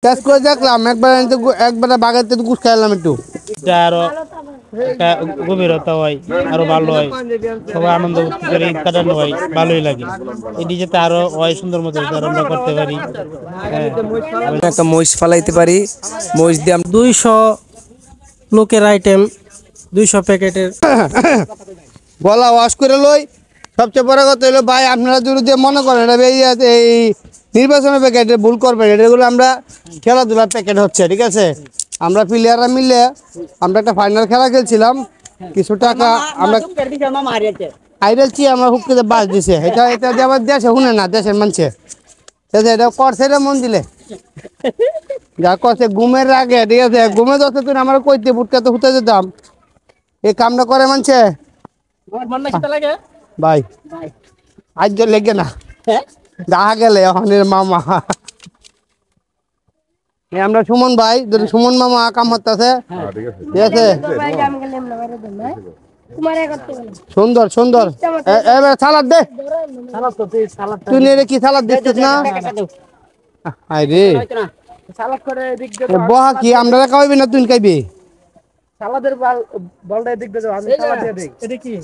Test করে দেখলাম একবার বাগাইতে গুছ খাইলাম একটু। যা আরো একটা গভীরতা হয়, আরো ভালো হয়, সবাই আনন্দ করে ঈদ কাটানো হয়, ভালোই লাগে। এই ডিজেতে আরো হয় সুন্দর মতো যাতে আমরা করতে পারি। হ্যাঁ, একটা মহিষ ফালাইতে পারি। মহিষ দিয়ে 200 লোকের আইটেম, 200 প্যাকেটের। গলা ওয়াশ করে লই। সবচেয়ে বড় কথা হলো ভাই, আপনারা যদি মনে করেন এটা এই নির্বাচনের প্যাকেট ভুল করবেন। এগুলো আমরা খেলাধুলার প্যাকেট হচ্ছে, ঠিক আছে। আমরা প্লেয়াররা মিলে আমরা একটা ফাইনাল খেলা খেলছিলাম। কিছু টাকা আমরা হাইরেছি, আমরা হুকিতে বাস দিছে। এটা এটা দিয়ে আবার দেশে শুনে না, দেশের মানুষে এটা করছে এটা মন দিলে যা করছে ঘুমের আগে, ঠিক আছে। ঘুমে যাচ্ছে তুই আমার কইতে বুটকা তো হুতে যেতাম। এই কামটা করে মানছে ভাই, আজ লেগে না দেখা গেলে অহনের মামা। আমরা সুমন ভাই, যদি সুমন মামা কাম হতেছে, ঠিক আছে। সুন্দর সুন্দর। এবার সালাদ দে, তুই নিয়ে কি সালাদ দিচ্ছিস না? আরে বহা কি আমরা খাওয়াবি না তুই খাইবি? সালাদের বলটা এদিক দিয়ে আমি সালাদ দিয়ে দেই। এটা কি?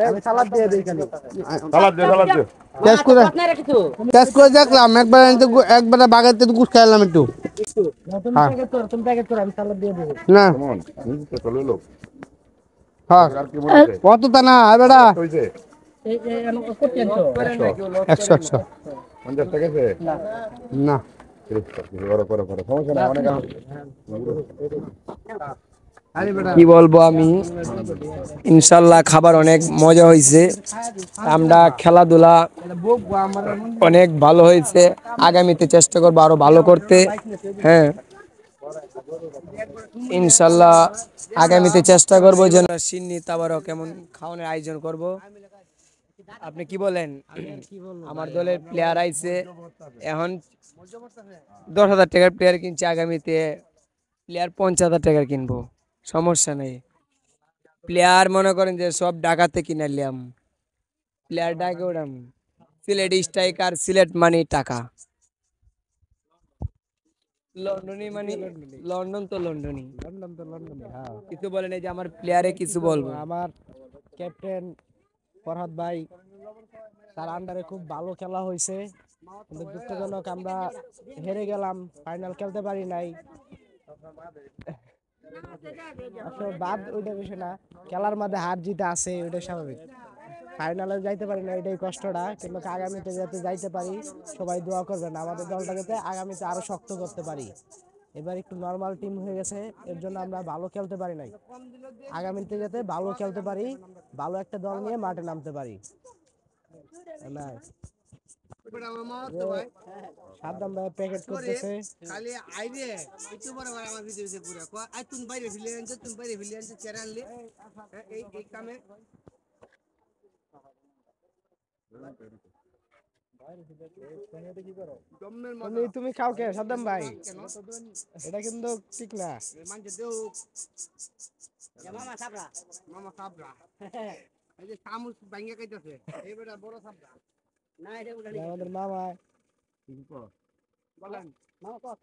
আমি সালাদ দিয়ে দেই খালি। টেস্ট করে দেখলাম একবার বাগাইতে গুছ খাইলাম একটু। তুমি প্যাকেট করো, আমি সালাদ দিয়ে দেব। না হ্যাঁ কত তা না বেটা, 100 না কি বলবো আমি, ইনশাল্লাহ খাবার অনেক মজা হয়েছে। আমরা খেলাধুলা অনেক ভালো হয়েছে। আগামীতে চেষ্টা করবো আরো ভালো করতে। হ্যাঁ, ইনশাল্লাহ আগামীতে চেষ্টা করবো যেন সিন্নি তাবারও কেমন খাওয়ানোর আয়োজন করব। আপনি কি বলেন? আমার দলের প্লেয়ার আইছে, এখন 10,000 টাকার প্লেয়ার কিনছে, আগামীতে প্লেয়ার 50,000 টাকার কিনবো, সমস্যা নেই। প্লেয়ার মনে করেন যে সব ঢাকাতে কিনাইলাম, প্লেয়ার ডাকে ওরাম সিলেট স্ট্রাইকার, সিলেট মানি টাকা, লন্ডনই মানি লন্ডন তো লন্ডনই। হ্যাঁ, কিছু বলেন, এই যে আমার প্লেয়ারে কিছু বলবো। আমার ক্যাপ্টেন ফরহাদ ভাই, তার আন্ডারে খুব ভালো খেলা হয়েছে, কিন্তু দুঃখজনক আমরা হেরে গেলাম, ফাইনাল খেলতে পারি নাই। আসলে বাদ ওইটা বিষয় না, খেলার মধ্যে হার জিতে আছে, ওইটা স্বাভাবিক। ফাইনালে যাইতে পারি না, এটাই কষ্টটা, কিন্তু আগামীতে যাতে যাইতে পারি, সবাই দোয়া করবেন আমাদের দলটা যাতে আগামীতে আরো শক্ত করতে পারি। এবার একটু নর্মাল টিম হয়ে গেছে, এর জন্য আমরা ভালো খেলতে পারি নাই। আগামীতে যাতে ভালো খেলতে পারি, ভালো একটা দল নিয়ে মাঠে নামতে পারি। না সাদ্দাম ভাই প্যাকেট করতেছে খালি আইবে একটু বড় বড় আমার ভিতরে পুরো আই তুমি বাইরে ফিলে আনছো, তুমি বাইরে ফিলে আনছো চেরা আনলি এই কামে তুমি খাও কে সাদ্দাম ভাই? এটা কিন্তু ঠিক না। মানছে দেও মামা সাবরা, মামা সাবরা এই যে চামচ ভাঙিয়া খাইতেছে এই বেটা বড় সাবরা না, এটা উঠালি আমাদের মামা। বলেন মামা কত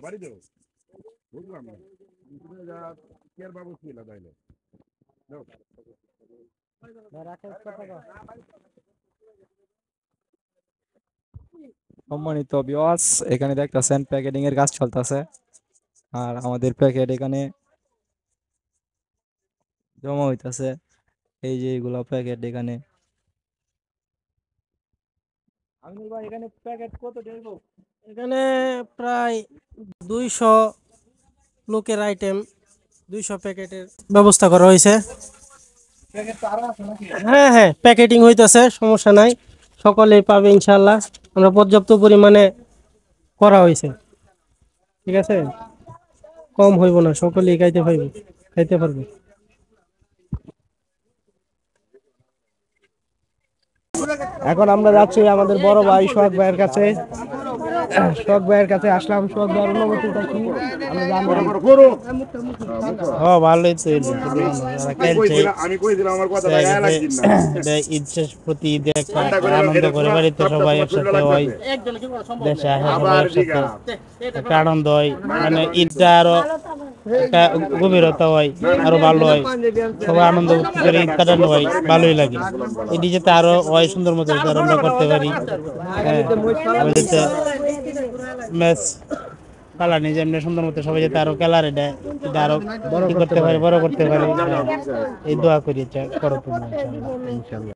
বাড়ি দেও বুঝলাম না, কেয়ার বাবু ছিল তাইলে সম্মানিত ভিউয়ার্স, এখানে দেখতেছেন প্যাকেটিং এর কাজ চলতেছে। আর আমাদের প্যাকেট এখানে জমা হইতাছে। এই যে এগুলা প্যাকেট এখানে। আমিনুল ভাই এখানে প্যাকেট কত দেব? এখানে প্রায় 200 লোকের আইটেম, 200 প্যাকেটের ব্যবস্থা করা হয়েছে। হ্যাঁ হ্যাঁ, প্যাকেটিং হইতেছে, সমস্যা নাই, সকলেই পাবে ইনশাল্লাহ। আমরা পর্যাপ্ত পরিমাণে করা হয়েছে, ঠিক আছে, কম হইব না, সকলেই খাইতে পারবে। এখন আমরা যাচ্ছি আমাদের বড় ভাই সোহাগ ভাইয়ের কাছে। শোক ভাইয়ের কাছে আসলাম। শোক ভাইয়ের অনুভূতিটা কি আমরা জানবো। ভালোই তো হইলো। খেলছে আমি কইছিলাম আমার কথা গায়ে লাগছিল না। এটা ঈদ শেষ প্রতি ঈদে একটা আনন্দ করে বাড়িতে সবাই একসাথে হয়, দেশে আসে সবাই একসাথে একটা আনন্দ হয়, মানে ঈদটা আরো একটা গভীরতা হয়, আরো ভালো হয়, সবাই আনন্দ করে ঈদ কাটানো হয়, ভালোই লাগে। এটি যাতে আরো হয় সুন্দর মতো যাতে আরো আমরা করতে পারি। ম্যাচ খেলা নিয়ে যেমনি সুন্দর মতো সবাই যাতে আরো খেলার এটা আরো কি করতে পারে, বড় করতে পারে, এই দোয়া করি করো তুমি ইনশাআল্লাহ।